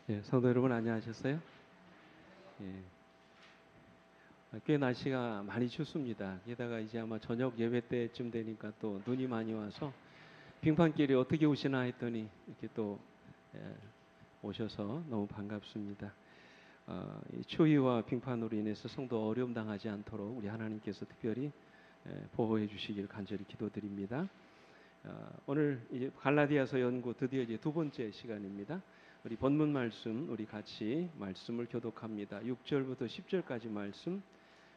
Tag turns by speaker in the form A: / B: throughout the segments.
A: 예, 성도 여러분 안녕하셨어요? 예, 꽤 날씨가 많이 춥습니다. 게다가 이제 아마 저녁 예배 때쯤 되니까 또 눈이 많이 와서 빙판길이 어떻게 오시나 했더니 이렇게 또 예, 오셔서 너무 반갑습니다. 이 추위와 빙판으로 인해서 성도 어려움 당하지 않도록 우리 하나님께서 특별히 보호해 주시길 간절히 기도드립니다. 오늘 이제 갈라디아서 연구 드디어 이제 두 번째 시간입니다. 우리 본문 말씀 우리 같이 말씀을 교독합니다. 6절부터 10절까지 말씀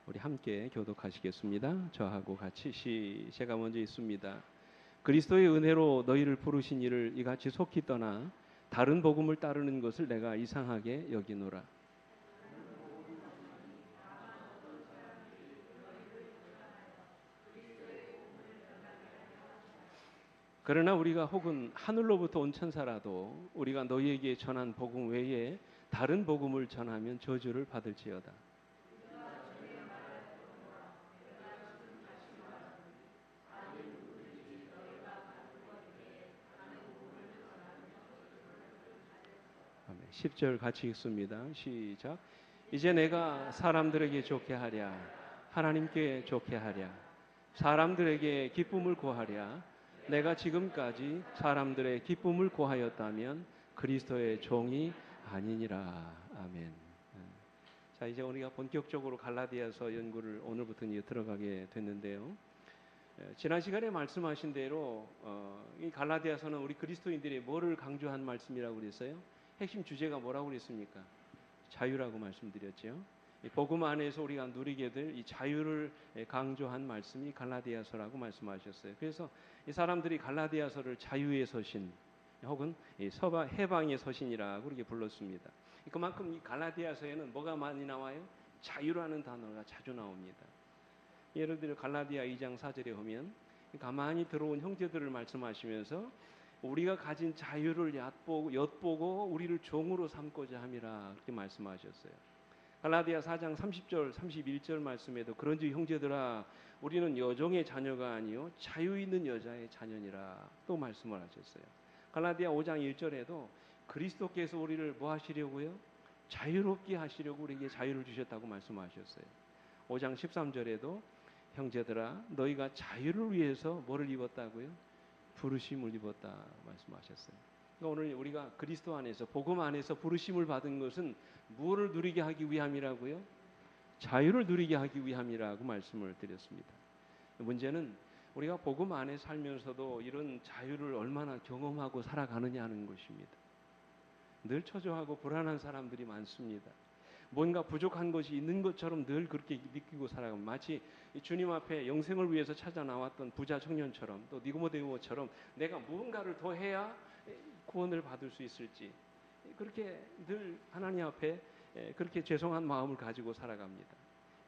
A: 우리 함께 교독하시겠습니다. 저하고 같이 제가 먼저 있습니다. 그리스도의 은혜로 너희를 부르신 이를 이같이 속히 떠나 다른 복음을 따르는 것을 내가 이상하게 여기노라. 그러나 우리가 혹은 하늘로부터 온 천사라도 우리가 너희에게 전한 복음 외에 다른 복음을 전하면 저주를 받을지어다. 아멘. 10절 같이 읽습니다. 시작. 이제 내가 사람들에게 좋게 하랴, 하나님께 좋게 하랴, 사람들에게 기쁨을 구하랴. 내가 지금까지 사람들의 기쁨을 구하였다면 그리스도의 종이 아니니라. 아멘. 자, 이제 우리가 본격적으로 갈라디아서 연구를 오늘부터 이제 들어가게 됐는데요. 지난 시간에 말씀하신 대로 이 갈라디아서는 우리 그리스도인들이 뭐를 강조한 말씀이라고 그랬어요? 핵심 주제가 뭐라고 그랬습니까? 자유라고 말씀드렸죠. 복음 안에서 우리가 누리게 될 이 자유를 강조한 말씀이 갈라디아서라고 말씀하셨어요. 그래서 이 사람들이 갈라디아서를 자유의 서신 혹은 해방의 서신이라고 그렇게 불렀습니다. 그만큼 이 갈라디아서에는 뭐가 많이 나와요? 자유라는 단어가 자주 나옵니다. 예를 들어 갈라디아 2장 4절에 보면 가만히 들어온 형제들을 말씀하시면서 우리가 가진 자유를 엿보고 우리를 종으로 삼고자 함이라 그렇게 말씀하셨어요. 갈라디아 4장 30절 31절 말씀에도 그런즉 형제들아 우리는 여종의 자녀가 아니요 자유 있는 여자의 자녀니라 또 말씀을 하셨어요. 갈라디아 5장 1절에도 그리스도께서 우리를 뭐 하시려고요? 자유롭게 하시려고 우리에게 자유를 주셨다고 말씀하셨어요. 5장 13절에도 형제들아 너희가 자유를 위해서 뭐를 입었다고요? 부르심을 입었다 말씀하셨어요. 그러니까 오늘 우리가 그리스도 안에서 복음 안에서 부르심을 받은 것은 무엇을 누리게 하기 위함이라고요? 자유를 누리게 하기 위함이라고 말씀을 드렸습니다. 문제는 우리가 복음 안에 살면서도 이런 자유를 얼마나 경험하고 살아가느냐 하는 것입니다. 늘 초조하고 불안한 사람들이 많습니다. 뭔가 부족한 것이 있는 것처럼 늘 그렇게 느끼고 살아가고 마치 주님 앞에 영생을 위해서 찾아 나왔던 부자 청년처럼 또 니고데모처럼 내가 무언가를 더 해야 구원을 받을 수 있을지 그렇게 늘 하나님 앞에 그렇게 죄송한 마음을 가지고 살아갑니다.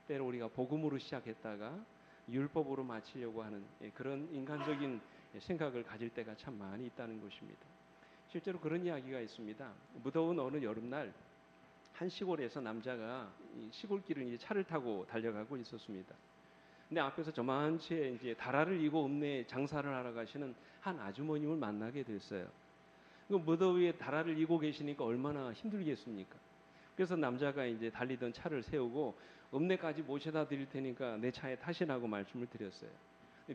A: 때로 우리가 복음으로 시작했다가 율법으로 마치려고 하는 그런 인간적인 생각을 가질 때가 참 많이 있다는 것입니다. 실제로 그런 이야기가 있습니다. 무더운 어느 여름날 한 시골에서 남자가 시골길을 이제 차를 타고 달려가고 있었습니다. 근데 앞에서 저만치 이제 다라를 이고 읍내에 장사를 하러 가시는 한 아주머님을 만나게 됐어요. 그 무더위에 다라를 이고 계시니까 얼마나 힘들겠습니까? 그래서 남자가 이제 달리던 차를 세우고 읍내까지 모셔다 드릴 테니까 내 차에 타시라고 말씀을 드렸어요.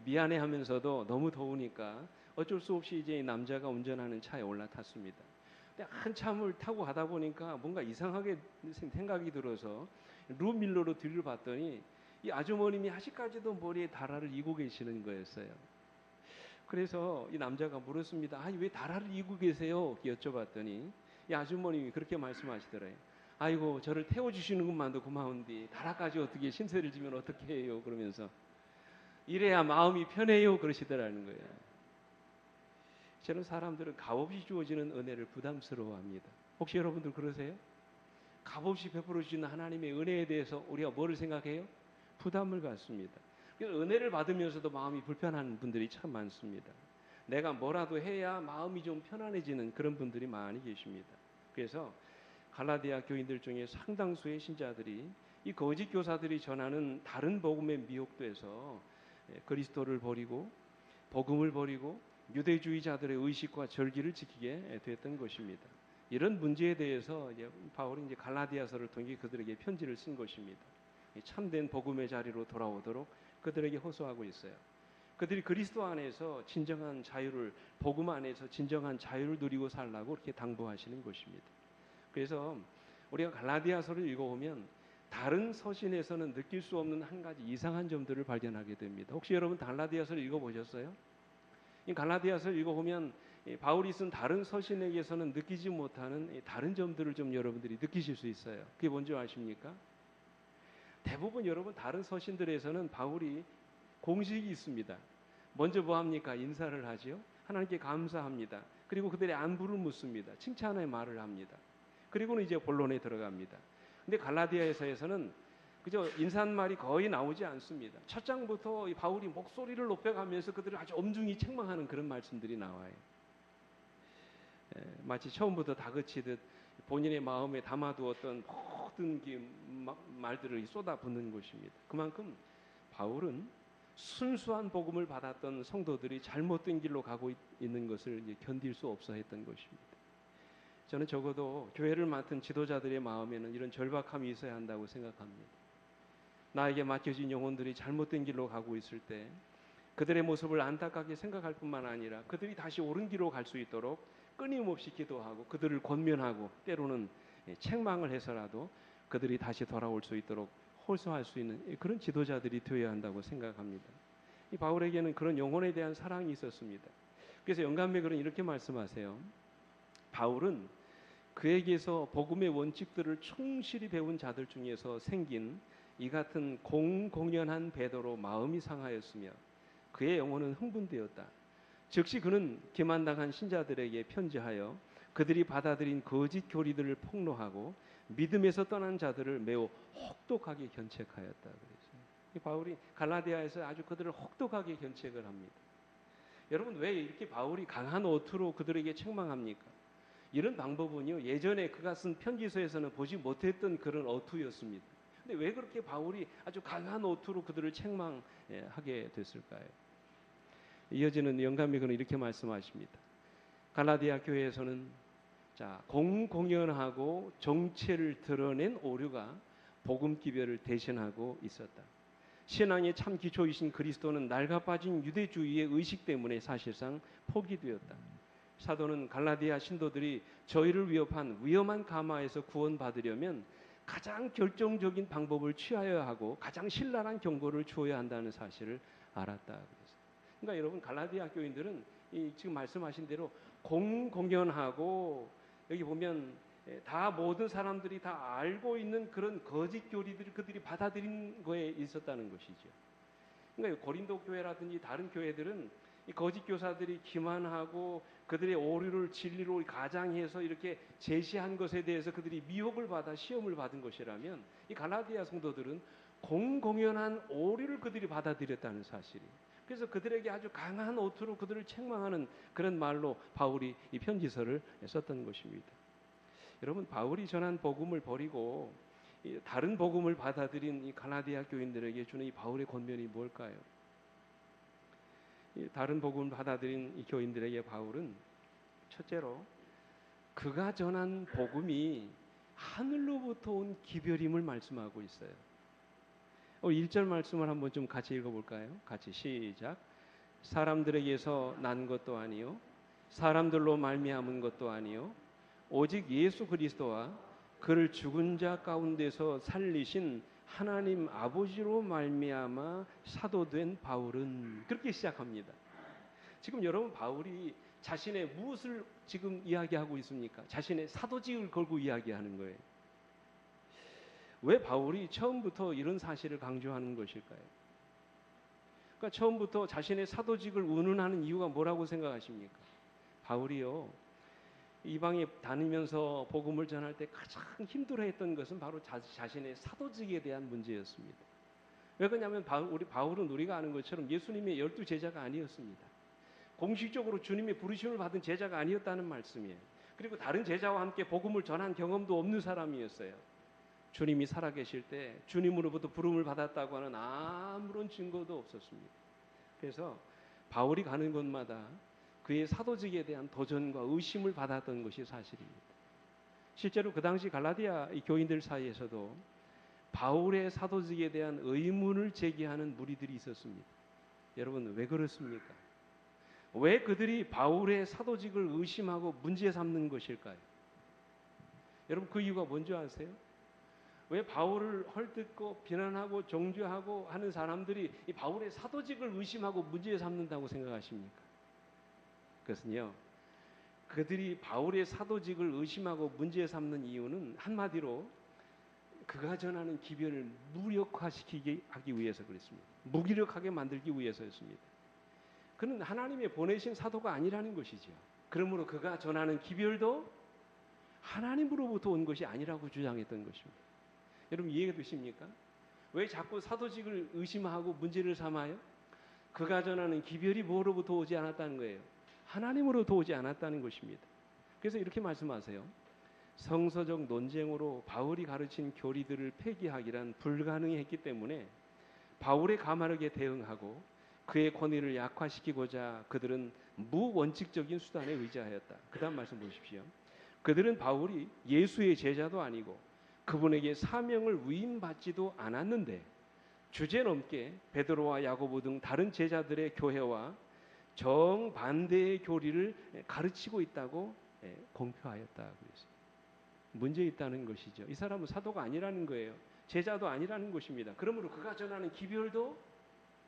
A: 미안해하면서도 너무 더우니까 어쩔 수 없이 이제 남자가 운전하는 차에 올라탔습니다. 근데 한참을 타고 가다 보니까 뭔가 이상하게 생각이 들어서 루밀러로 뒤를 봤더니 이 아주머님이 아직까지도 머리에 다라를 이고 계시는 거였어요. 그래서 이 남자가 물었습니다. 아니 왜 다라를 이고 계세요? 여쭤봤더니 이 아주머님이 그렇게 말씀하시더래요. 아이고 저를 태워주시는 것만도 고마운데 다라까지 어떻게 신세를 지면 어떻게 해요? 그러면서 이래야 마음이 편해요 그러시더라는 거예요. 저는 사람들은 값없이 주어지는 은혜를 부담스러워합니다. 혹시 여러분들 그러세요? 값없이 베풀어 주시는 하나님의 은혜에 대해서 우리가 뭐를 생각해요? 부담을 갖습니다. 은혜를 받으면서도 마음이 불편한 분들이 참 많습니다. 내가 뭐라도 해야 마음이 좀 편안해지는 그런 분들이 많이 계십니다. 그래서 갈라디아 교인들 중에 상당수의 신자들이 이 거짓 교사들이 전하는 다른 복음의 미혹돼서 그리스도를 버리고 복음을 버리고 유대주의자들의 의식과 절기를 지키게 됐던 것입니다. 이런 문제에 대해서 이제 바울이 이제 갈라디아서를 통해 그들에게 편지를 쓴 것입니다. 참된 복음의 자리로 돌아오도록 그들에게 호소하고 있어요. 그들이 그리스도 안에서 진정한 자유를, 복음 안에서 진정한 자유를 누리고 살라고 그렇게 당부하시는 것입니다. 그래서 우리가 갈라디아서를 읽어보면 다른 서신에서는 느낄 수 없는 한 가지 이상한 점들을 발견하게 됩니다. 혹시 여러분 갈라디아서를 읽어보셨어요? 이 갈라디아서를 읽어보면 바울이 쓴 다른 서신에게서는 느끼지 못하는 다른 점들을 좀 여러분들이 느끼실 수 있어요. 그게 뭔지 아십니까? 대부분 여러분 다른 서신들에서는 바울이 공식이 있습니다. 먼저 뭐 합니까? 인사를 하지요. 하나님께 감사합니다. 그리고 그들의 안부를 묻습니다. 칭찬의 말을 합니다. 그리고는 이제 본론에 들어갑니다. 근데 갈라디아서에서는 그저 인사말이 거의 나오지 않습니다. 첫 장부터 이 바울이 목소리를 높여가면서 그들을 아주 엄중히 책망하는 그런 말씀들이 나와요. 마치 처음부터 다그치듯 본인의 마음에 담아두었던 모든 말들을 쏟아붓는 것입니다. 그만큼 바울은 순수한 복음을 받았던 성도들이 잘못된 길로 가고 있는 것을 이제 견딜 수 없어 했던 것입니다. 저는 적어도 교회를 맡은 지도자들의 마음에는 이런 절박함이 있어야 한다고 생각합니다. 나에게 맡겨진 영혼들이 잘못된 길로 가고 있을 때 그들의 모습을 안타깝게 생각할 뿐만 아니라 그들이 다시 옳은 길로 갈 수 있도록 끊임없이 기도하고 그들을 권면하고 때로는 책망을 해서라도 그들이 다시 돌아올 수 있도록 호소할 수 있는 그런 지도자들이 되어야 한다고 생각합니다. 이 바울에게는 그런 영혼에 대한 사랑이 있었습니다. 그래서 영감의 글은 이렇게 말씀하세요. 바울은 그에게서 복음의 원칙들을 충실히 배운 자들 중에서 생긴 이 같은 공공연한 배도로 마음이 상하였으며 그의 영혼은 흥분되었다. 즉시 그는 기만당한 신자들에게 편지하여 그들이 받아들인 거짓 교리들을 폭로하고 믿음에서 떠난 자들을 매우 혹독하게 견책하였다. 그래서 바울이 갈라디아에서 아주 그들을 혹독하게 견책을 합니다. 여러분 왜 이렇게 바울이 강한 어투로 그들에게 책망합니까? 이런 방법은요 예전에 그가 쓴 편지서에서는 보지 못했던 그런 어투였습니다. 근데 왜 그렇게 바울이 아주 강한 어투로 그들을 책망하게 됐을까요? 이어지는 영감의 글은 이렇게 말씀하십니다. 갈라디아 교회에서는 공공연하고 정체를 드러낸 오류가 복음 기별을 대신하고 있었다. 신앙의 참 기초이신 그리스도는 낡아빠진 유대주의의 의식 때문에 사실상 포기되었다. 사도는 갈라디아 신도들이 저희를 위협한 위험한 가마에서 구원받으려면 가장 결정적인 방법을 취하여야 하고 가장 신랄한 경고를 주어야 한다는 사실을 알았다. 그러니까 여러분 갈라디아 교인들은 지금 말씀하신 대로 공공연하고 여기 보면 다 모든 사람들이 다 알고 있는 그런 거짓 교리들을 그들이 받아들인 거에 있었다는 것이죠. 그러니까 고린도 교회라든지 다른 교회들은 이 거짓 교사들이 기만하고 그들의 오류를 진리로 가장해서 이렇게 제시한 것에 대해서 그들이 미혹을 받아 시험을 받은 것이라면 이 갈라디아 성도들은 공공연한 오류를 그들이 받아들였다는 사실이. 그래서 그들에게 아주 강한 어투로 그들을 책망하는 그런 말로 바울이 이 편지서를 썼던 것입니다. 여러분 바울이 전한 복음을 버리고 다른 복음을 받아들인 이 갈라디아 교인들에게 주는 이 바울의 권면이 뭘까요? 다른 복음을 받아들인 이 교인들에게 바울은 첫째로 그가 전한 복음이 하늘로부터 온 기별임을 말씀하고 있어요. 1절 말씀을 한번 좀 같이 읽어볼까요? 같이 시작. 사람들에게서 난 것도 아니요 사람들로 말미암은 것도 아니요 오직 예수 그리스도와 그를 죽은 자 가운데서 살리신 하나님 아버지로 말미암아 사도된 바울은 그렇게 시작합니다. 지금 여러분 바울이 자신의 무엇을 지금 이야기하고 있습니까? 자신의 사도직을 걸고 이야기하는 거예요. 왜 바울이 처음부터 이런 사실을 강조하는 것일까요? 그러니까 처음부터 자신의 사도직을 운운하는 이유가 뭐라고 생각하십니까? 바울이요 이방에 다니면서 복음을 전할 때 가장 힘들어했던 것은 바로 자신의 사도직에 대한 문제였습니다. 왜 그러냐면 바울은 우리가 아는 것처럼 예수님의 12 제자가 아니었습니다. 공식적으로 주님의 부르심을 받은 제자가 아니었다는 말씀이에요. 그리고 다른 제자와 함께 복음을 전한 경험도 없는 사람이었어요. 주님이 살아계실 때 주님으로부터 부름을 받았다고 하는 아무런 증거도 없었습니다. 그래서 바울이 가는 곳마다 그의 사도직에 대한 도전과 의심을 받았던 것이 사실입니다. 실제로 그 당시 갈라디아 이 교인들 사이에서도 바울의 사도직에 대한 의문을 제기하는 무리들이 있었습니다. 여러분 왜 그렇습니까? 왜 그들이 바울의 사도직을 의심하고 문제 삼는 것일까요? 여러분 그 이유가 뭔지 아세요? 왜 바울을 헐뜯고 비난하고 정죄하고 하는 사람들이 이 바울의 사도직을 의심하고 문제 삼는다고 생각하십니까? 그것은요, 그들이 바울의 사도직을 의심하고 문제 삼는 이유는 한마디로 그가 전하는 기별을 무력화시키기 하기 위해서 그랬습니다. 무기력하게 만들기 위해서였습니다. 그는 하나님의 보내신 사도가 아니라는 것이죠. 그러므로 그가 전하는 기별도 하나님으로부터 온 것이 아니라고 주장했던 것입니다. 여러분 이해가 되십니까? 왜 자꾸 사도직을 의심하고 문제를 삼아요? 그가 전하는 기별이 뭐로부터 오지 않았다는 거예요. 하나님으로부터 오지 않았다는 것입니다. 그래서 이렇게 말씀하세요. 성서적 논쟁으로 바울이 가르친 교리들을 폐기하기란 불가능했기 때문에 바울의 가말에게 대응하고 그의 권위를 약화시키고자 그들은 무원칙적인 수단에 의지하였다. 그 다음 말씀 보십시오. 그들은 바울이 예수의 제자도 아니고 그분에게 사명을 위임받지도 않았는데 주제넘게 베드로와 야고보 등 다른 제자들의 교회와 정반대의 교리를 가르치고 있다고 공표하였다. 그랬어요. 문제 있다는 것이죠. 이 사람은 사도가 아니라는 거예요. 제자도 아니라는 것입니다. 그러므로 그가 전하는 기별도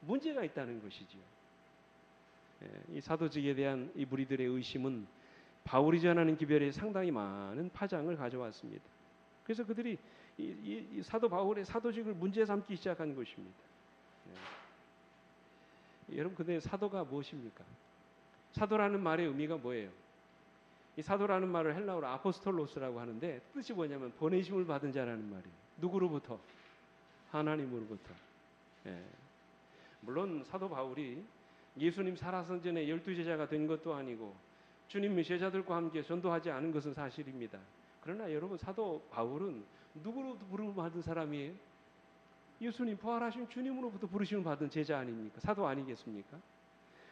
A: 문제가 있다는 것이죠. 이 사도직에 대한 이 무리들의 의심은 바울이 전하는 기별에 상당히 많은 파장을 가져왔습니다. 그래서 그들이 이 사도 바울의 사도직을 문제 삼기 시작한 것입니다. 여러분 근데 사도가 무엇입니까? 사도라는 말의 의미가 뭐예요? 이 사도라는 말을 헬라어로 아포스톨로스라고 하는데 뜻이 뭐냐면 보내심을 받은 자라는 말이에요. 누구로부터? 하나님으로부터. 물론 사도 바울이 예수님 살아선 전에 12제자가 된 것도 아니고 주님의 제자들과 함께 전도하지 않은 것은 사실입니다. 그러나 여러분 사도 바울은 누구로부터 부름을 받은 사람이에요? 예수님 부활하신 주님으로부터 부르심을 받은 제자 아닙니까? 사도 아니겠습니까?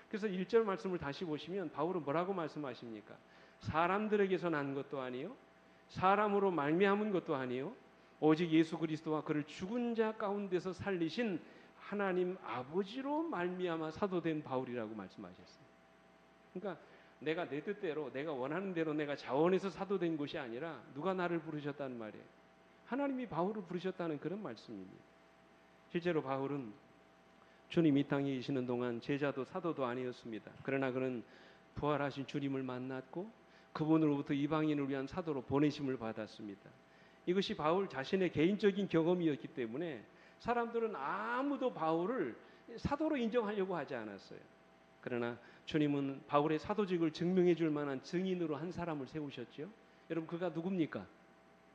A: 그래서 1절 말씀을 다시 보시면 바울은 뭐라고 말씀하십니까? 사람들에게서 난 것도 아니요 사람으로 말미암은 것도 아니요 오직 예수 그리스도와 그를 죽은 자 가운데서 살리신 하나님 아버지로 말미암아 사도된 바울이라고 말씀하셨어요. 그러니까 내가 내 뜻대로 내가 원하는 대로 내가 자원해서 사도된 것이 아니라 누가 나를 부르셨다는 말이에요. 하나님이 바울을 부르셨다는 그런 말씀입니다. 실제로 바울은 주님 이 땅에 계시는 동안 제자도 사도도 아니었습니다. 그러나 그는 부활하신 주님을 만났고 그분으로부터 이방인을 위한 사도로 보내심을 받았습니다. 이것이 바울 자신의 개인적인 경험이었기 때문에 사람들은 아무도 바울을 사도로 인정하려고 하지 않았어요. 그러나 주님은 바울의 사도직을 증명해 줄 만한 증인으로 한 사람을 세우셨죠. 여러분 그가 누굽니까?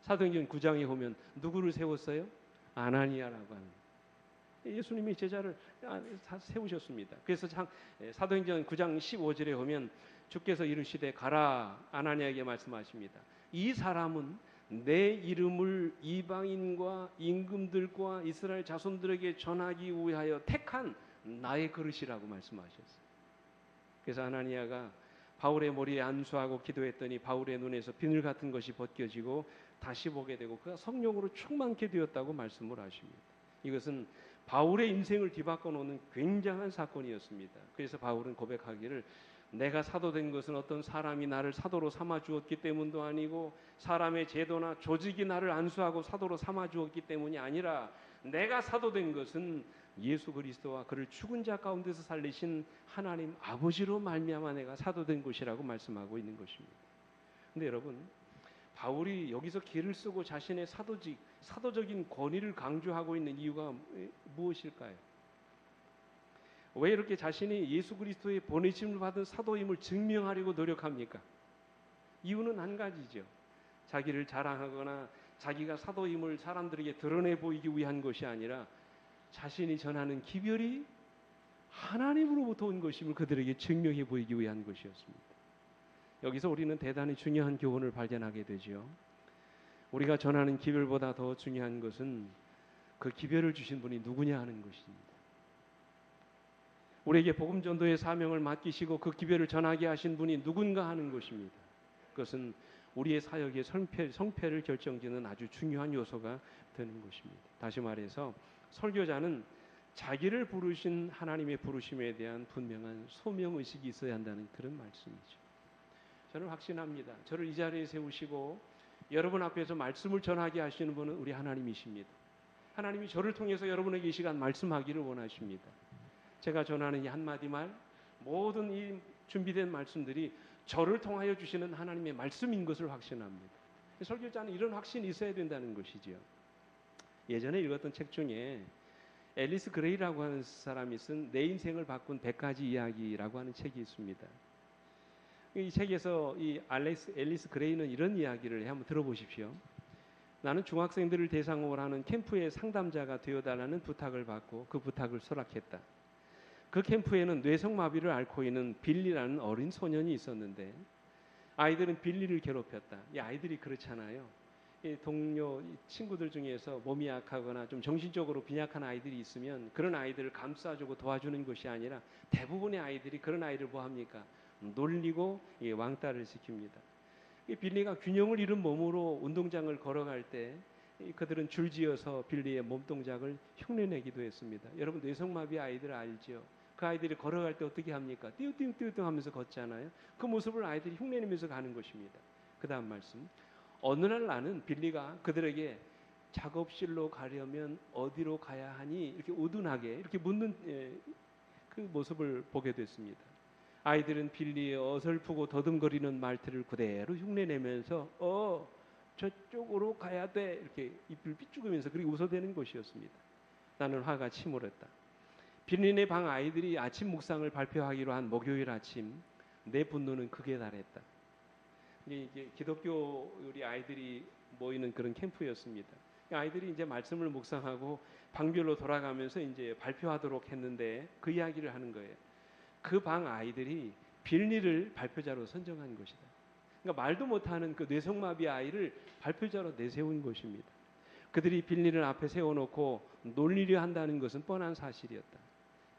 A: 사도행전 9장에 보면 누구를 세웠어요? 아나니아라고 하는 예수님이 제자를 세우셨습니다. 그래서 사도행전 9장 15절에 보면 주께서 이르시되 가라 아나니아에게 말씀하십니다. 이 사람은 내 이름을 이방인과 임금들과 이스라엘 자손들에게 전하기 위하여 택한 나의 그릇이라고 말씀하셨어요. 그래서 아나니아가 바울의 머리에 안수하고 기도했더니 바울의 눈에서 비늘 같은 것이 벗겨지고 다시 보게 되고 그가 성령으로 충만케 되었다고 말씀을 하십니다. 이것은 바울의 인생을 뒤바꿔 놓는 굉장한 사건이었습니다. 그래서 바울은 고백하기를 내가 사도된 것은 어떤 사람이 나를 사도로 삼아 주었기 때문도 아니고 사람의 제도나 조직이 나를 안수하고 사도로 삼아 주었기 때문이 아니라 내가 사도된 것은 예수 그리스도와 그를 죽은 자 가운데서 살리신 하나님 아버지로 말미암아 내가 사도된 것이라고 말씀하고 있는 것입니다. 근데 여러분 바울이 여기서 기를 쓰고 자신의 사도적인 권위를 강조하고 있는 이유가 무엇일까요? 왜 이렇게 자신이 예수 그리스도의 보내심을 받은 사도임을 증명하려고 노력합니까? 이유는 한 가지죠. 자기를 자랑하거나 자기가 사도임을 사람들에게 드러내 보이기 위한 것이 아니라 자신이 전하는 기별이 하나님으로부터 온 것임을 그들에게 증명해 보이기 위한 것이었습니다. 여기서 우리는 대단히 중요한 교훈을 발견하게 되죠. 우리가 전하는 기별보다 더 중요한 것은 그 기별을 주신 분이 누구냐 하는 것입니다. 우리에게 복음 전도의 사명을 맡기시고 그 기별을 전하게 하신 분이 누군가 하는 것입니다. 그것은 우리의 사역의 성패를 결정짓는 아주 중요한 요소가 되는 것입니다. 다시 말해서 설교자는 자기를 부르신 하나님의 부르심에 대한 분명한 소명의식이 있어야 한다는 그런 말씀이죠. 저는 확신합니다. 저를 이 자리에 세우시고 여러분 앞에서 말씀을 전하게 하시는 분은 우리 하나님이십니다. 하나님이 저를 통해서 여러분에게 이 시간 말씀하기를 원하십니다. 제가 전하는 이 한마디 말, 모든 이 준비된 말씀들이 저를 통하여 주시는 하나님의 말씀인 것을 확신합니다. 설교자는 이런 확신이 있어야 된다는 것이죠. 예전에 읽었던 책 중에 앨리스 그레이라고 하는 사람이 쓴 내 인생을 바꾼 100가지 이야기라고 하는 책이 있습니다. 이 책에서 이 앨리스 그레이는 이런 이야기를 한번 들어보십시오. 나는 중학생들을 대상으로 하는 캠프의 상담자가 되어달라는 부탁을 받고 그 부탁을 수락했다. 그 캠프에는 뇌성마비를 앓고 있는 빌리라는 어린 소년이 있었는데 아이들은 빌리를 괴롭혔다. 이 아이들이 그렇잖아요. 이 동료 친구들 중에서 몸이 약하거나 좀 정신적으로 빈약한 아이들이 있으면 그런 아이들을 감싸주고 도와주는 것이 아니라 대부분의 아이들이 그런 아이를 뭐 합니까? 놀리고 왕따를 시킵니다. 이 빌리가 균형을 잃은 몸으로 운동장을 걸어갈 때 그들은 줄지어서 빌리의 몸 동작을 흉내내기도 했습니다. 여러분 뇌성마비 아이들 알죠? 그 아이들이 걸어갈 때 어떻게 합니까? 띠우띠우띠우 하면서 걷잖아요. 그 모습을 아이들이 흉내내면서 가는 것입니다. 그 다음 말씀. 어느 날 나는 빌리가 그들에게 작업실로 가려면 어디로 가야 하니 이렇게 우둔하게 이렇게 묻는 그 모습을 보게 됐습니다. 아이들은 빌리의 어설프고 더듬거리는 말투를 그대로 흉내내면서 저쪽으로 가야 돼 이렇게 입을 삐죽으면서 그렇게 웃어대는 것이었습니다. 나는 화가 치밀었다. 빌리네 방 아이들이 아침 묵상을 발표하기로 한 목요일 아침 내 분노는 극에 달했다. 이게 기독교 우리 아이들이 모이는 그런 캠프였습니다. 아이들이 이제 말씀을 묵상하고 방별로 돌아가면서 이제 발표하도록 했는데 그 이야기를 하는 거예요. 그 방 아이들이 빌리를 발표자로 선정한 것이다. 그러니까 말도 못하는 그 뇌성마비 아이를 발표자로 내세운 것입니다. 그들이 빌리를 앞에 세워놓고 놀리려 한다는 것은 뻔한 사실이었다.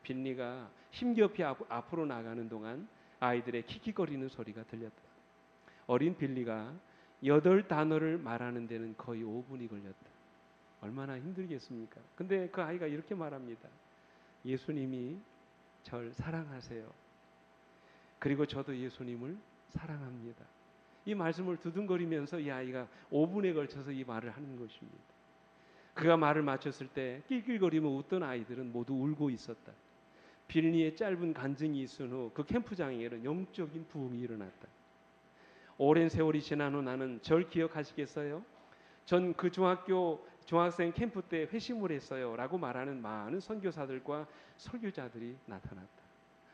A: 빌리가 힘겹게 앞으로 나가는 동안 아이들의 킥킥거리는 소리가 들렸다. 어린 빌리가 8단어를 말하는 데는 거의 5분이 걸렸다. 얼마나 힘들겠습니까? 근데 그 아이가 이렇게 말합니다. 예수님이 절 사랑하세요. 그리고 저도 예수님을 사랑합니다. 이 말씀을 두둥거리면서 이 아이가 5분에 걸쳐서 이 말을 하는 것입니다. 그가 말을 마쳤을 때 낄낄거리며 웃던 아이들은 모두 울고 있었다. 빌리의 짧은 간증이 있은 후 그 캠프장에는 영적인 부흥이 일어났다. 오랜 세월이 지난 후 나는 절 기억하시겠어요? 전 그 중학생 캠프 때 회심을 했어요 라고 말하는 많은 선교사들과 설교자들이 나타났다.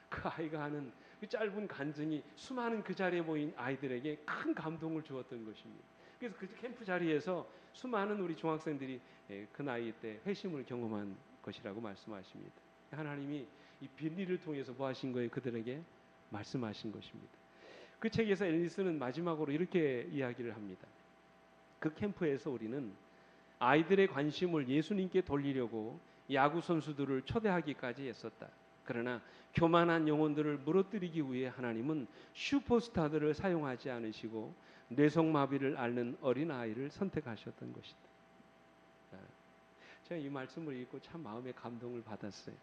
A: 그 아이가 하는 그 짧은 간증이 수많은 그 자리에 모인 아이들에게 큰 감동을 주었던 것입니다. 그래서 그 캠프 자리에서 수많은 우리 중학생들이 그 나이 때 회심을 경험한 것이라고 말씀하십니다. 하나님이 이 빌리를 통해서 뭐 하신 거예요? 그들에게 말씀하신 것입니다. 그 책에서 앨리스는 마지막으로 이렇게 이야기를 합니다. 그 캠프에서 우리는 아이들의 관심을 예수님께 돌리려고 야구 선수들을 초대하기까지 했었다. 그러나 교만한 영혼들을 무너뜨리기 위해 하나님은 슈퍼스타들을 사용하지 않으시고 뇌성마비를 앓는 어린아이를 선택하셨던 것이다. 제가 이 말씀을 읽고 참 마음에 감동을 받았어요.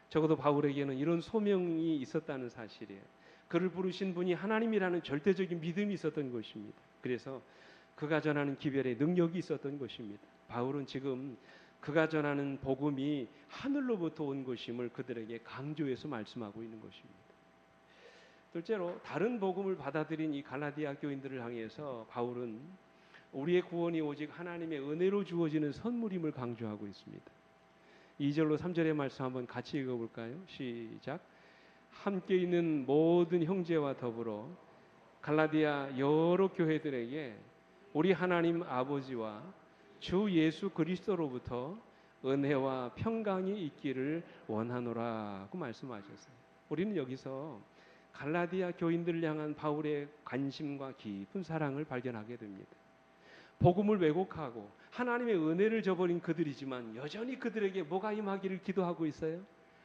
A: 적어도 바울에게는 이런 소명이 있었다는 사실이에요. 그를 부르신 분이 하나님이라는 절대적인 믿음이 있었던 것입니다. 그래서 그가 전하는 기별에 능력이 있었던 것입니다. 바울은 지금 그가 전하는 복음이 하늘로부터 온 것임을 그들에게 강조해서 말씀하고 있는 것입니다. 둘째로 다른 복음을 받아들인 이 갈라디아 교인들을 향해서 바울은 우리의 구원이 오직 하나님의 은혜로 주어지는 선물임을 강조하고 있습니다. 2절로 3절의 말씀 한번 같이 읽어볼까요? 시작. 함께 있는 모든 형제와 더불어 갈라디아 여러 교회들에게 우리 하나님 아버지와 주 예수 그리스도로부터 은혜와 평강이 있기를 원하노라고 말씀하셨어요. 우리는 여기서 갈라디아 교인들을 향한 바울의 관심과 깊은 사랑을 발견하게 됩니다. 복음을 왜곡하고 하나님의 은혜를 저버린 그들이지만 여전히 그들에게 뭐가 임하기를 기도하고 있어요?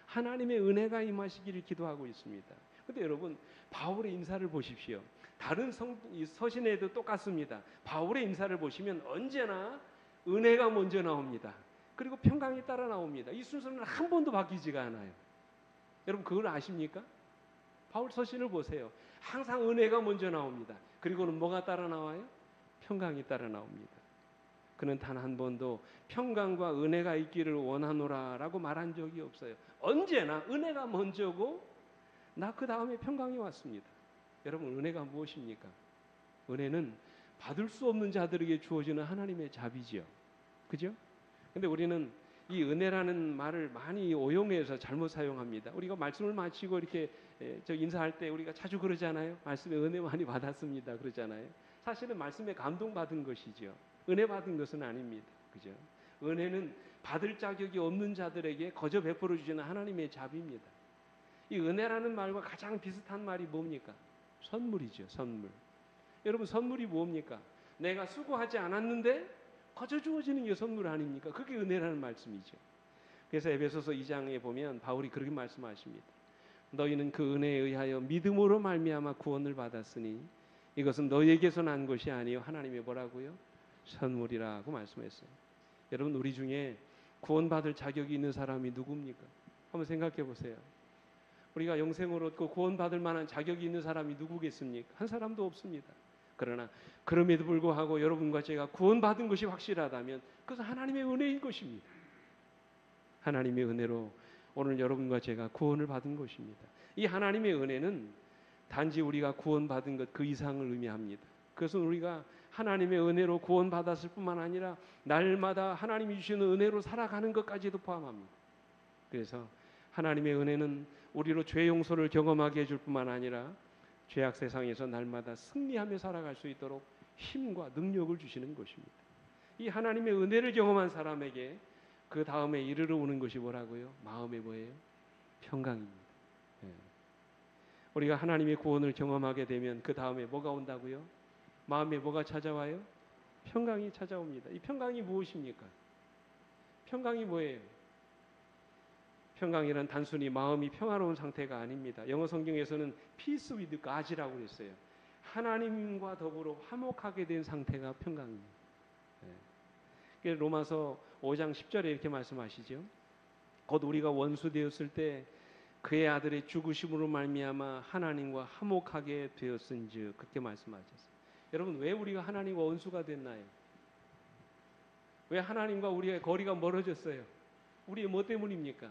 A: 하나님의 은혜가 임하시기를 기도하고 있습니다. 그런데 여러분 바울의 인사를 보십시오. 다른 이 서신에도 똑같습니다. 바울의 인사를 보시면 언제나 은혜가 먼저 나옵니다. 그리고 평강이 따라 나옵니다. 이 순서는 한 번도 바뀌지가 않아요. 여러분 그걸 아십니까? 바울 서신을 보세요. 항상 은혜가 먼저 나옵니다. 그리고는 뭐가 따라 나와요? 평강이 따라 나옵니다. 그는 단 한 번도 평강과 은혜가 있기를 원하노라라고 말한 적이 없어요. 언제나 은혜가 먼저고 나 그 다음에 평강이 왔습니다. 여러분 은혜가 무엇입니까? 은혜는 받을 수 없는 자들에게 주어지는 하나님의 자비지요. 그죠? 근데 우리는 이 은혜라는 말을 많이 오용해서 잘못 사용합니다. 우리가 말씀을 마치고 이렇게 인사할 때 우리가 자주 그러잖아요. 말씀에 은혜 많이 받았습니다. 그러잖아요. 사실은 말씀에 감동받은 것이죠. 은혜 받은 것은 아닙니다. 그죠? 은혜는 받을 자격이 없는 자들에게 거저 베풀어 주시는 하나님의 자비입니다. 이 은혜라는 말과 가장 비슷한 말이 뭡니까? 선물이죠. 선물. 여러분 선물이 뭡니까? 내가 수고하지 않았는데 거저 주어지는 게 선물 아닙니까? 그게 은혜라는 말씀이죠. 그래서 에베소서 2장에 보면 바울이 그렇게 말씀하십니다. 너희는 그 은혜에 의하여 믿음으로 말미암아 구원을 받았으니 이것은 너희에게서 난 것이 아니요 하나님의 뭐라고요? 선물이라고 말씀했어요. 여러분 우리 중에 구원받을 자격이 있는 사람이 누굽니까? 한번 생각해 보세요. 우리가 영생을 얻고 구원받을 만한 자격이 있는 사람이 누구겠습니까? 한 사람도 없습니다. 그러나 그럼에도 불구하고 여러분과 제가 구원받은 것이 확실하다면 그것은 하나님의 은혜인 것입니다. 하나님의 은혜로 오늘 여러분과 제가 구원을 받은 것입니다. 이 하나님의 은혜는 단지 우리가 구원받은 것 그 이상을 의미합니다. 그것은 우리가 하나님의 은혜로 구원받았을 뿐만 아니라 날마다 하나님이 주시는 은혜로 살아가는 것까지도 포함합니다. 그래서 하나님의 은혜는 우리로 죄 용서를 경험하게 해줄 뿐만 아니라 죄악 세상에서 날마다 승리하며 살아갈 수 있도록 힘과 능력을 주시는 것입니다. 이 하나님의 은혜를 경험한 사람에게 그 다음에 이르러 오는 것이 뭐라고요? 마음의 뭐예요? 평강입니다. 네. 우리가 하나님의 구원을 경험하게 되면 그 다음에 뭐가 온다고요? 마음에 뭐가 찾아와요? 평강이 찾아옵니다. 이 평강이 무엇입니까? 평강이 뭐예요? 평강이란 단순히 마음이 평화로운 상태가 아닙니다. 영어 성경에서는 peace with God이라고 했어요. 하나님과 더불어 화목하게 된 상태가 평강입니다. 네. 로마서 5장 10절에 이렇게 말씀하시죠. 곧 우리가 원수 되었을 때 그의 아들의 죽으심으로 말미암아 하나님과 화목하게 되었은즉 그렇게 말씀하셨어요. 여러분 왜 우리가 하나님과 원수가 됐나요? 왜 하나님과 우리의 거리가 멀어졌어요? 우리의 뭐 때문입니까?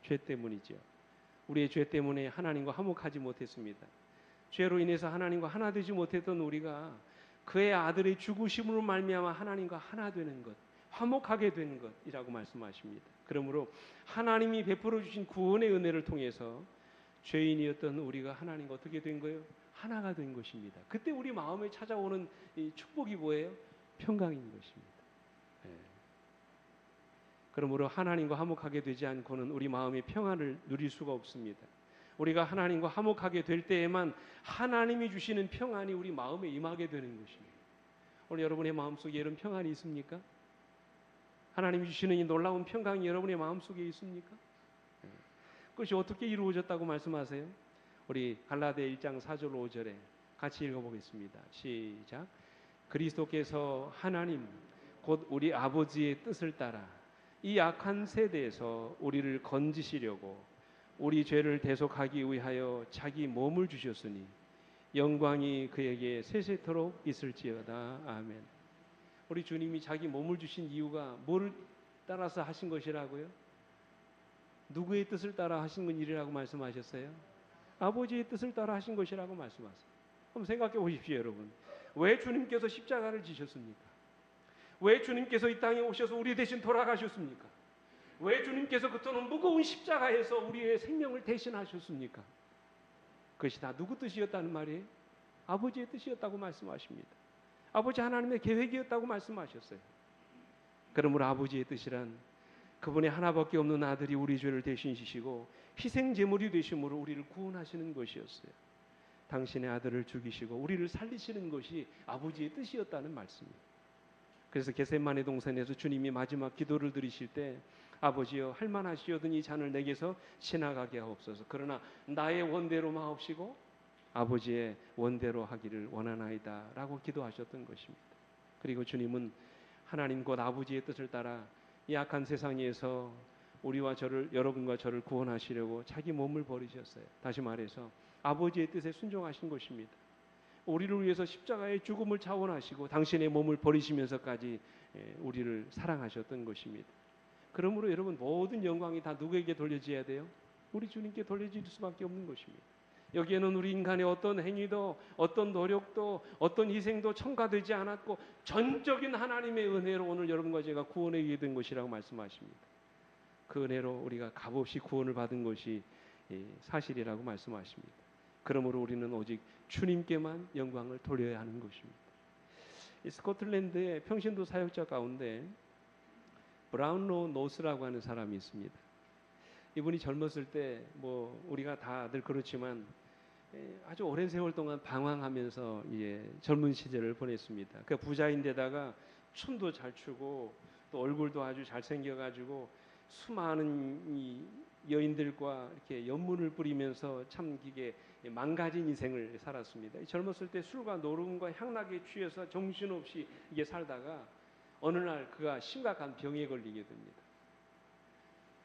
A: 죄 때문이죠. 우리의 죄 때문에 하나님과 화목하지 못했습니다. 죄로 인해서 하나님과 하나 되지 못했던 우리가 그의 아들의 죽으심으로 말미암아 하나님과 하나 되는 것, 화목하게 되는 것이라고 말씀하십니다. 그러므로 하나님이 베풀어 주신 구원의 은혜를 통해서 죄인이었던 우리가 하나님과 어떻게 된 거예요? 하나가 된 것입니다. 그때 우리 마음에 찾아오는 이 축복이 뭐예요? 평강인 것입니다. 네. 그러므로 하나님과 화목하게 되지 않고는 우리 마음의 평안을 누릴 수가 없습니다. 우리가 하나님과 화목하게 될 때에만 하나님이 주시는 평안이 우리 마음에 임하게 되는 것입니다. 오늘 여러분의 마음속에 이런 평안이 있습니까? 하나님이 주시는 이 놀라운 평강이 여러분의 마음속에 있습니까? 네. 그것이 어떻게 이루어졌다고 말씀하세요? 우리 갈라디아 1장 4절 5절에 같이 읽어보겠습니다. 시작. 그리스도께서 하나님 곧 우리 아버지의 뜻을 따라 이 악한 세대에서 우리를 건지시려고 우리 죄를 대속하기 위하여 자기 몸을 주셨으니 영광이 그에게 세세토록 있을지어다. 아멘. 우리 주님이 자기 몸을 주신 이유가 뭐를 따라서 하신 것이라고요? 누구의 뜻을 따라 하신 일이라고 말씀하셨어요? 아버지의 뜻을 따라 하신 것이라고 말씀하세요. 한번 생각해 보십시오, 여러분. 왜 주님께서 십자가를 지셨습니까? 왜 주님께서 이 땅에 오셔서 우리 대신 돌아가셨습니까? 왜 주님께서 그토록 무거운 십자가에서 우리의 생명을 대신하셨습니까? 그것이 다 누구 뜻이었다는 말이에요? 아버지의 뜻이었다고 말씀하십니다. 아버지 하나님의 계획이었다고 말씀하셨어요. 그러므로 아버지의 뜻이란 그분의 하나밖에 없는 아들이 우리 죄를 대신 지시고 희생제물이 되심으로 우리를 구원하시는 것이었어요. 당신의 아들을 죽이시고 우리를 살리시는 것이 아버지의 뜻이었다는 말씀이에요. 그래서 겟세마네 동산에서 주님이 마지막 기도를 드리실 때 아버지여 할만하시오든 이 잔을 내게서 지나가게 하옵소서. 그러나 나의 원대로 마옵시고 아버지의 원대로 하기를 원하나이다 라고 기도하셨던 것입니다. 그리고 주님은 하나님 곧 아버지의 뜻을 따라 이 악한 세상에서 우리와 저를, 여러분과 저를 구원하시려고 자기 몸을 버리셨어요. 다시 말해서 아버지의 뜻에 순종하신 것입니다. 우리를 위해서 십자가의 죽음을 차원하시고 당신의 몸을 버리시면서까지 우리를 사랑하셨던 것입니다. 그러므로 여러분, 모든 영광이 다 누구에게 돌려져야 돼요? 우리 주님께 돌려질 수밖에 없는 것입니다. 여기에는 우리 인간의 어떤 행위도, 어떤 노력도, 어떤 희생도 첨가되지 않았고 전적인 하나님의 은혜로 오늘 여러분과 제가 구원에 이르게 된 것이라고 말씀하십니다. 그 은혜로 우리가 값없이 구원을 받은 것이 사실이라고 말씀하십니다. 그러므로 우리는 오직 주님께만 영광을 돌려야 하는 것입니다. 이 스코틀랜드의 평신도 사역자 가운데 브라운로 노스라고 하는 사람이 있습니다. 이분이 젊었을 때 뭐 우리가 다들 그렇지만 아주 오랜 세월 동안 방황하면서 젊은 시절을 보냈습니다. 그 부자인데다가 춤도 잘 추고 또 얼굴도 아주 잘생겨가지고 수많은 이 여인들과 이렇게 연문을 뿌리면서 참 이게 망가진 인생을 살았습니다. 젊었을 때 술과 노름과 향락에 취해서 정신없이 이게 살다가 어느 날 그가 심각한 병에 걸리게 됩니다.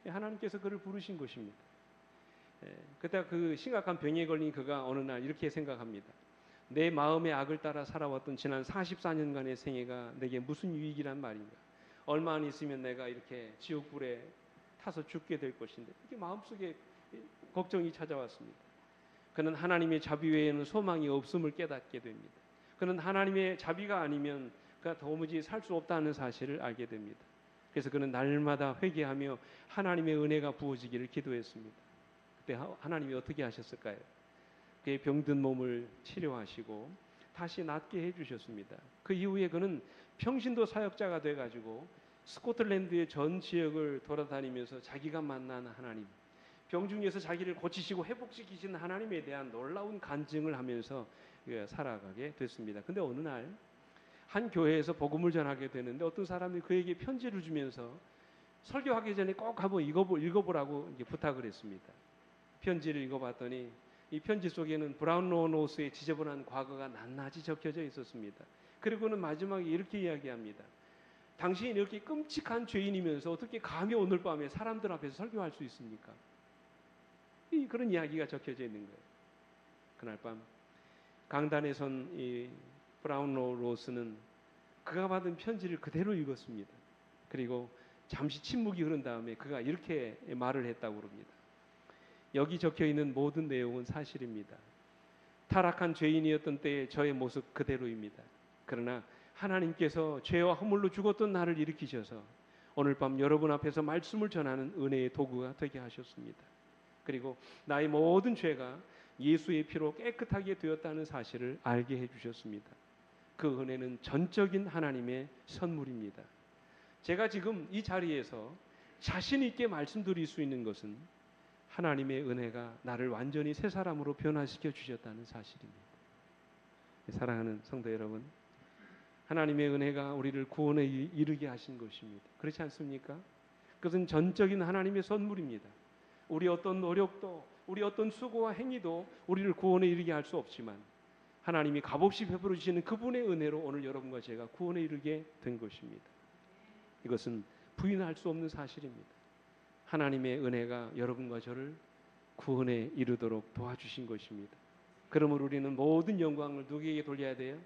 A: 하나님께서 그를 부르신 것입니다. 그때 그 심각한 병에 걸린 그가 어느 날 이렇게 생각합니다. 내 마음의 악을 따라 살아왔던 지난 44년간의 생애가 내게 무슨 유익이란 말인가. 얼마 안 있으면 내가 이렇게 지옥불에 타서 죽게 될 것인데, 이렇게 마음속에 걱정이 찾아왔습니다. 그는 하나님의 자비 외에는 소망이 없음을 깨닫게 됩니다. 그는 하나님의 자비가 아니면 그가 도무지 살 수 없다는 사실을 알게 됩니다. 그래서 그는 날마다 회개하며 하나님의 은혜가 부어지기를 기도했습니다. 그때 하나님이 어떻게 하셨을까요? 그의 병든 몸을 치료하시고 다시 낫게 해주셨습니다. 그 이후에 그는 평신도 사역자가 돼가지고 스코틀랜드의 전 지역을 돌아다니면서 자기가 만난 하나님, 병중에서 자기를 고치시고 회복시키신 하나님에 대한 놀라운 간증을 하면서 살아가게 됐습니다. 근데 어느 날 한 교회에서 복음을 전하게 되는데 어떤 사람이 그에게 편지를 주면서 설교하기 전에 꼭 한번 읽어보라고 부탁을 했습니다. 편지를 읽어봤더니 이 편지 속에는 브라운로 노스의 지저분한 과거가 낱낱이 적혀져 있었습니다. 그리고는 마지막에 이렇게 이야기합니다. 당신이 이렇게 끔찍한 죄인이면서 어떻게 감히 오늘 밤에 사람들 앞에서 설교할 수 있습니까? 그런 이야기가 적혀져 있는 거예요. 그날 밤 강단에 선 이 브라운로 로스는 그가 받은 편지를 그대로 읽었습니다. 그리고 잠시 침묵이 흐른 다음에 그가 이렇게 말을 했다고 합니다. 여기 적혀 있는 모든 내용은 사실입니다. 타락한 죄인이었던 때의 저의 모습 그대로입니다. 그러나 하나님께서 죄와 허물로 죽었던 나를 일으키셔서 오늘 밤 여러분 앞에서 말씀을 전하는 은혜의 도구가 되게 하셨습니다. 그리고 나의 모든 죄가 예수의 피로 깨끗하게 되었다는 사실을 알게 해주셨습니다. 그 은혜는 전적인 하나님의 선물입니다. 제가 지금 이 자리에서 자신 있게 말씀드릴 수 있는 것은 하나님의 은혜가 나를 완전히 새 사람으로 변화시켜 주셨다는 사실입니다. 사랑하는 성도 여러분, 하나님의 은혜가 우리를 구원에 이르게 하신 것입니다. 그렇지 않습니까? 그것은 전적인 하나님의 선물입니다. 우리 어떤 노력도, 우리 어떤 수고와 행위도 우리를 구원에 이르게 할 수 없지만 하나님이 값없이 베풀어 주시는 그분의 은혜로 오늘 여러분과 제가 구원에 이르게 된 것입니다. 이것은 부인할 수 없는 사실입니다. 하나님의 은혜가 여러분과 저를 구원에 이르도록 도와주신 것입니다. 그러므로 우리는 모든 영광을 누구에게 돌려야 돼요?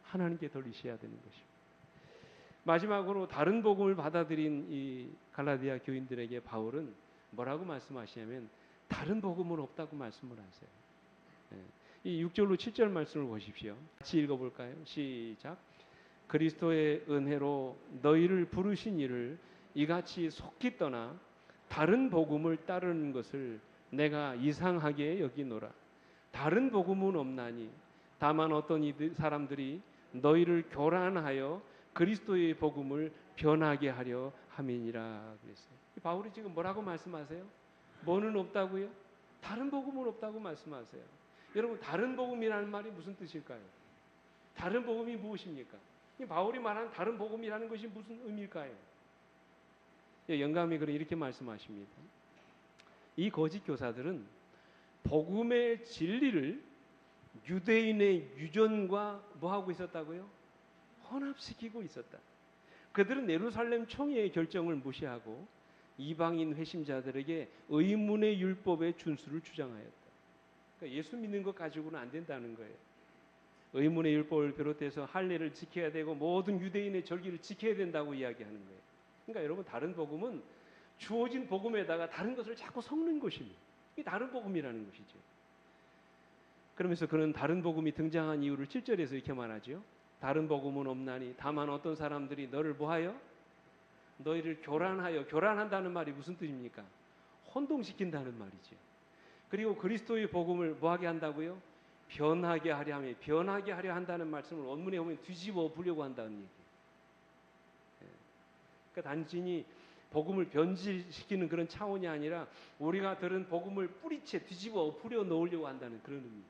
A: 하나님께 돌리셔야 되는 것입니다. 마지막으로 다른 복음을 받아들인 이 갈라디아 교인들에게 바울은 뭐라고 말씀하시냐면 다른 복음은 없다고 말씀을 하세요. 이 6절로 7절 말씀을 보십시오. 같이 읽어볼까요? 시작. 그리스도의 은혜로 너희를 부르신 이를 이같이 속히 떠나 다른 복음을 따르는 것을 내가 이상하게 여기노라. 다른 복음은 없나니 다만 어떤 사람들이 너희를 교란하여 그리스도의 복음을 변하게 하려 함이니라 그랬어요. 바울이 지금 뭐라고 말씀하세요? 뭐는 없다고요? 다른 복음은 없다고 말씀하세요. 여러분, 다른 복음이라는 말이 무슨 뜻일까요? 다른 복음이 무엇입니까? 바울이 말하는 다른 복음이라는 것이 무슨 의미일까요? 영감이 이렇게 말씀하십니다. 이 거짓 교사들은 복음의 진리를 유대인의 유전과 뭐 하고 있었다고요? 혼합시키고 있었다. 그들은 예루살렘 총회의 결정을 무시하고 이방인 회심자들에게 의문의 율법의 준수를 주장하였다. 그러니까 예수 믿는 것 가지고는 안 된다는 거예요. 의문의 율법을 비롯해서 할례를 지켜야 되고 모든 유대인의 절기를 지켜야 된다고 이야기하는 거예요. 그러니까 여러분, 다른 복음은 주어진 복음에다가 다른 것을 자꾸 섞는 것입니다. 이게 다른 복음이라는 것이죠. 그러면서 그는 다른 복음이 등장한 이유를 7절에서 이렇게 말하죠. 다른 복음은 없나니 다만 어떤 사람들이 너를 뭐하여? 너희를 교란하여. 교란한다는 말이 무슨 뜻입니까? 혼동시킨다는 말이죠. 그리고 그리스도의 복음을 뭐하게 한다고요? 변하게 하려 하며, 변하게 하려 한다는 말씀을 원문에 보면 뒤집어 보려고 한다는 얘기예요. 그러니까 단순히 복음을 변질시키는 그런 차원이 아니라 우리가 들은 복음을 뿌리채 뒤집어 엎으려 놓으려고 한다는 그런 의미.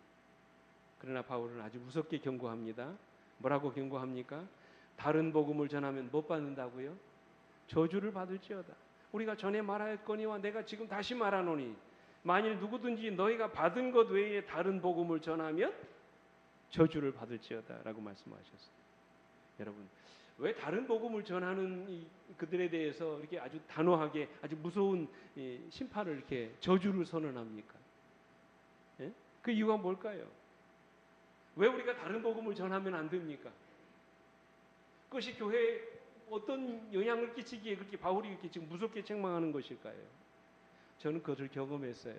A: 그러나 바울은 아주 무섭게 경고합니다. 뭐라고 경고합니까? 다른 복음을 전하면 못 받는다고요? 저주를 받을지어다. 우리가 전에 말하였거니와 내가 지금 다시 말하노니 만일 누구든지 너희가 받은 것 외에 다른 복음을 전하면 저주를 받을지어다 라고 말씀하셨어요. 여러분, 왜 다른 복음을 전하는 그들에 대해서 이렇게 아주 단호하게 아주 무서운 심판을 이렇게 저주를 선언합니까? 예? 그 이유가 뭘까요? 왜 우리가 다른 복음을 전하면 안 됩니까? 그것이 교회에 어떤 영향을 끼치기에 그렇게 바울이 이렇게 지금 무섭게 책망하는 것일까요? 저는 그것을 경험했어요.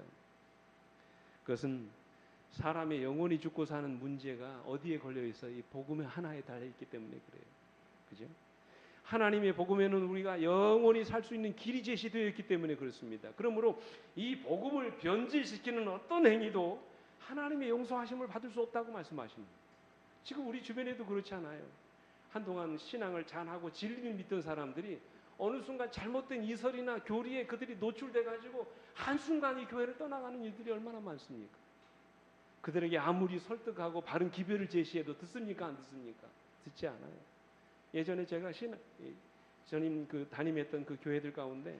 A: 그것은 사람의 영혼이 죽고 사는 문제가 어디에 걸려 있어? 이 복음의 하나에 달려 있기 때문에 그래요. 그죠? 하나님의 복음에는 우리가 영원히 살 수 있는 길이 제시되어 있기 때문에 그렇습니다. 그러므로 이 복음을 변질시키는 어떤 행위도 하나님의 용서하심을 받을 수 없다고 말씀하십니다. 지금 우리 주변에도 그렇지 않아요? 한동안 신앙을 잘하고 진리를 믿던 사람들이 어느 순간 잘못된 이설이나 교리에 그들이 노출돼 가지고 한순간 이 교회를 떠나가는 일들이 얼마나 많습니까? 그들에게 아무리 설득하고 바른 기별을 제시해도 듣습니까? 안 듣습니까? 듣지 않아요. 예전에 제가 전임 담임했던 그 교회들 가운데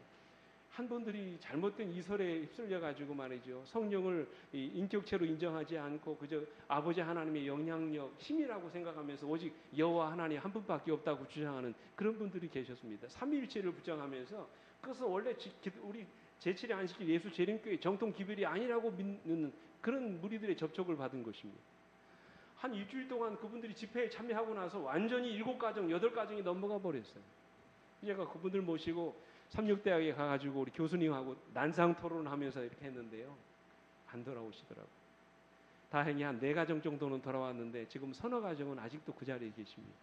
A: 한 분들이 잘못된 이설에 휩쓸려 가지고 말이죠. 성령을 인격체로 인정하지 않고 그저 아버지 하나님의 영향력, 힘이라고 생각하면서 오직 여호와 하나님 한 분밖에 없다고 주장하는 그런 분들이 계셨습니다. 삼위일체를 부정하면서 그것은 원래 우리 제7의 안식일 예수 재림교회 정통 기별이 아니라고 믿는 그런 무리들의 접촉을 받은 것입니다. 한 일주일 동안 그분들이 집회에 참여하고 나서 완전히 7가정, 8가정이 넘어가 버렸어요. 제가 그분들 모시고 삼육대학에 가가지고 우리 교수님하고 난상 토론하면서 이렇게 했는데요. 안 돌아오시더라고요. 다행히 한 4가정 정도는 돌아왔는데 지금 서너 가정은 아직도 그 자리에 계십니다.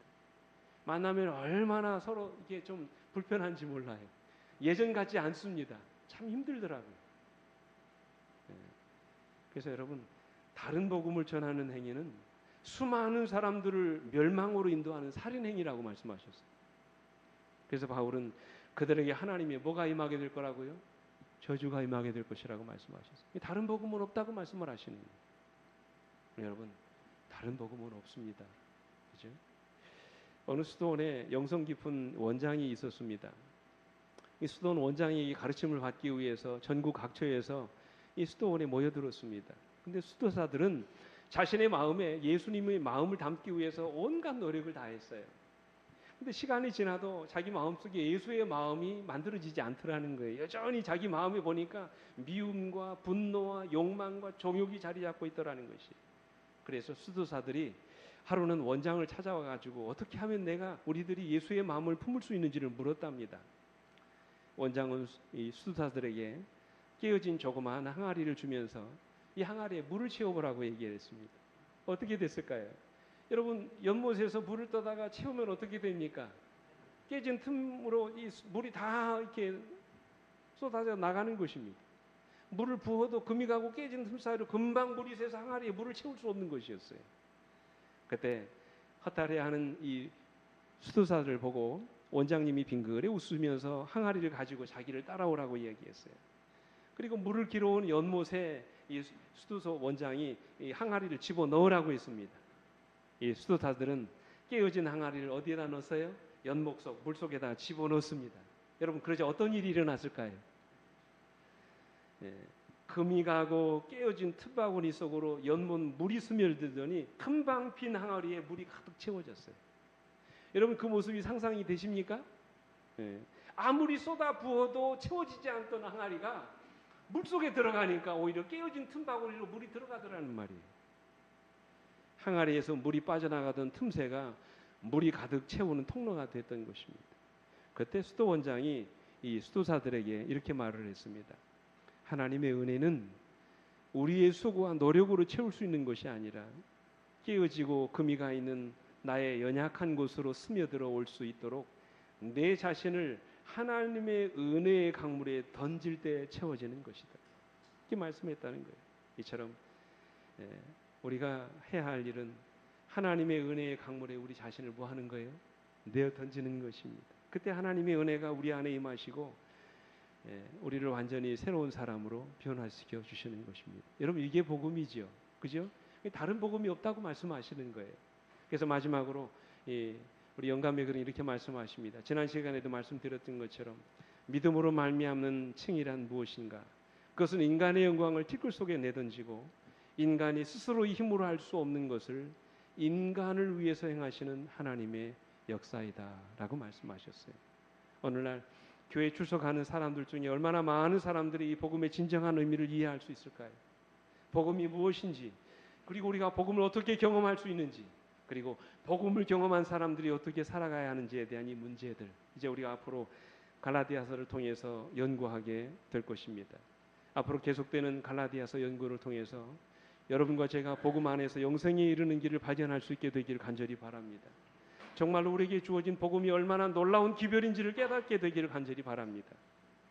A: 만나면 얼마나 서로 이게 좀 불편한지 몰라요. 예전 같지 않습니다. 참 힘들더라고요. 네. 그래서 여러분, 다른 복음을 전하는 행위는 수많은 사람들을 멸망으로 인도하는 살인행위라고 말씀하셨어요. 그래서 바울은 그들에게 하나님의 뭐가 임하게 될 거라고요? 저주가 임하게 될 것이라고 말씀하셨어요. 다른 복음은 없다고 말씀을 하시는 거예요. 여러분, 다른 복음은 없습니다. 그죠? 어느 수도원에 영성 깊은 원장이 있었습니다. 이 수도원 원장이 가르침을 받기 위해서 전국 각처에서 이 수도원에 모여들었습니다. 근데 수도사들은 자신의 마음에 예수님의 마음을 담기 위해서 온갖 노력을 다했어요. 근데 시간이 지나도 자기 마음속에 예수의 마음이 만들어지지 않더라는 거예요. 여전히 자기 마음에 보니까 미움과 분노와 욕망과 정욕이 자리 잡고 있더라는 것이. 그래서 수도사들이 하루는 원장을 찾아와 가지고 어떻게 하면 우리들이 예수의 마음을 품을 수 있는지를 물었답니다. 원장은 이 수도사들에게 깨어진 조그마한 항아리를 주면서 이 항아리에 물을 채워보라고 얘기했습니다. 어떻게 됐을까요? 여러분, 연못에서 물을 떠다가 채우면 어떻게 됩니까? 깨진 틈으로 이 물이 다 이렇게 쏟아져 나가는 것입니다. 물을 부어도 금이 가고 깨진 틈 사이로 금방 물이 새서 항아리에 물을 채울 수 없는 것이었어요. 그때 헛다리하는 이 수도사들을 보고 원장님이 빙그레 웃으면서 항아리를 가지고 자기를 따라오라고 이야기했어요. 그리고 물을 길어온 연못에 이 수도사 원장이 이 항아리를 집어 넣으라고 했습니다. 이 수도사들은 깨어진 항아리를 어디에다 넣었어요? 연못 속, 물 속에다 집어넣습니다. 여러분, 그러자 어떤 일이 일어났을까요? 예, 금이 가고 깨어진 틈바구니 속으로 연못 물이 스며들더니 금방 빈 항아리에 물이 가득 채워졌어요. 여러분 그 모습이 상상이 되십니까? 예. 아무리 쏟아 부어도 채워지지 않던 항아리가 물속에 들어가니까 오히려 깨어진 틈바구니로 물이 들어가더라는 말이에요. 항아리에서 물이 빠져나가던 틈새가 물이 가득 채우는 통로가 됐던 것입니다. 그때 수도 원장이 이 수도사들에게 이렇게 말을 했습니다. 하나님의 은혜는 우리의 수고와 노력으로 채울 수 있는 것이 아니라 깨어지고 금이 가 있는 나의 연약한 곳으로 스며들어 올 수 있도록 내 자신을 하나님의 은혜의 강물에 던질 때 채워지는 것이다. 이렇게 말씀했다는 거예요. 이처럼 우리가 해야 할 일은 하나님의 은혜의 강물에 우리 자신을 뭐 하는 거예요? 내어 던지는 것입니다. 그때 하나님의 은혜가 우리 안에 임하시고 우리를 완전히 새로운 사람으로 변화시켜 주시는 것입니다. 여러분 이게 복음이죠. 그죠? 다른 복음이 없다고 말씀하시는 거예요. 그래서 마지막으로 우리 영감의 글은 이렇게 말씀하십니다. 지난 시간에도 말씀드렸던 것처럼 믿음으로 말미암는 칭의란 무엇인가? 그것은 인간의 영광을 티끌 속에 내던지고 인간이 스스로의 힘으로 할 수 없는 것을 인간을 위해서 행하시는 하나님의 역사이다 라고 말씀하셨어요. 오늘날 교회 출석하는 사람들 중에 얼마나 많은 사람들이 이 복음의 진정한 의미를 이해할 수 있을까요? 복음이 무엇인지, 그리고 우리가 복음을 어떻게 경험할 수 있는지, 그리고 복음을 경험한 사람들이 어떻게 살아가야 하는지에 대한 이 문제들, 이제 우리가 앞으로 갈라디아서를 통해서 연구하게 될 것입니다. 앞으로 계속되는 갈라디아서 연구를 통해서 여러분과 제가 복음 안에서 영생에 이르는 길을 발견할 수 있게 되기를 간절히 바랍니다. 정말로 우리에게 주어진 복음이 얼마나 놀라운 기별인지를 깨닫게 되기를 간절히 바랍니다.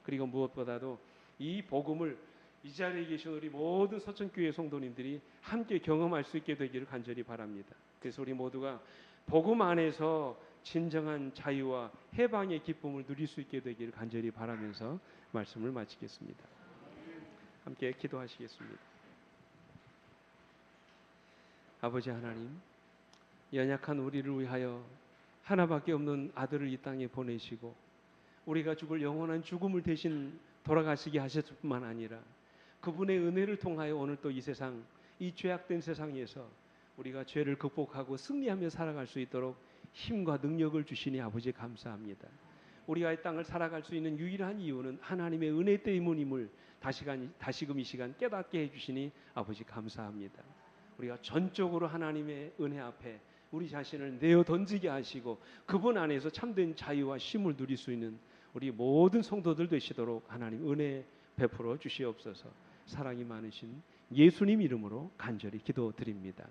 A: 그리고 무엇보다도 이 복음을 이 자리에 계신 우리 모든 서천교회 성도님들이 함께 경험할 수 있게 되기를 간절히 바랍니다. 그래서 우리 모두가 복음 안에서 진정한 자유와 해방의 기쁨을 누릴 수 있게 되기를 간절히 바라면서 말씀을 마치겠습니다. 함께 기도하시겠습니다. 아버지 하나님, 연약한 우리를 위하여 하나밖에 없는 아들을 이 땅에 보내시고 우리가 죽을 영원한 죽음을 대신 돌아가시게 하셨을 뿐만 아니라 그분의 은혜를 통하여 오늘 또 이 세상, 이 죄악된 세상에서 우리가 죄를 극복하고 승리하며 살아갈 수 있도록 힘과 능력을 주시니 아버지 감사합니다. 우리가 이 땅을 살아갈 수 있는 유일한 이유는 하나님의 은혜 때문임을 다시금 이 시간 깨닫게 해주시니 아버지 감사합니다. 우리가 전적으로 하나님의 은혜 앞에 우리 자신을 내어 던지게 하시고 그분 안에서 참된 자유와 쉼을 누릴 수 있는 우리 모든 성도들 되시도록 하나님 은혜 베풀어 주시옵소서. 사랑이 많으신 예수님 이름으로 간절히 기도드립니다.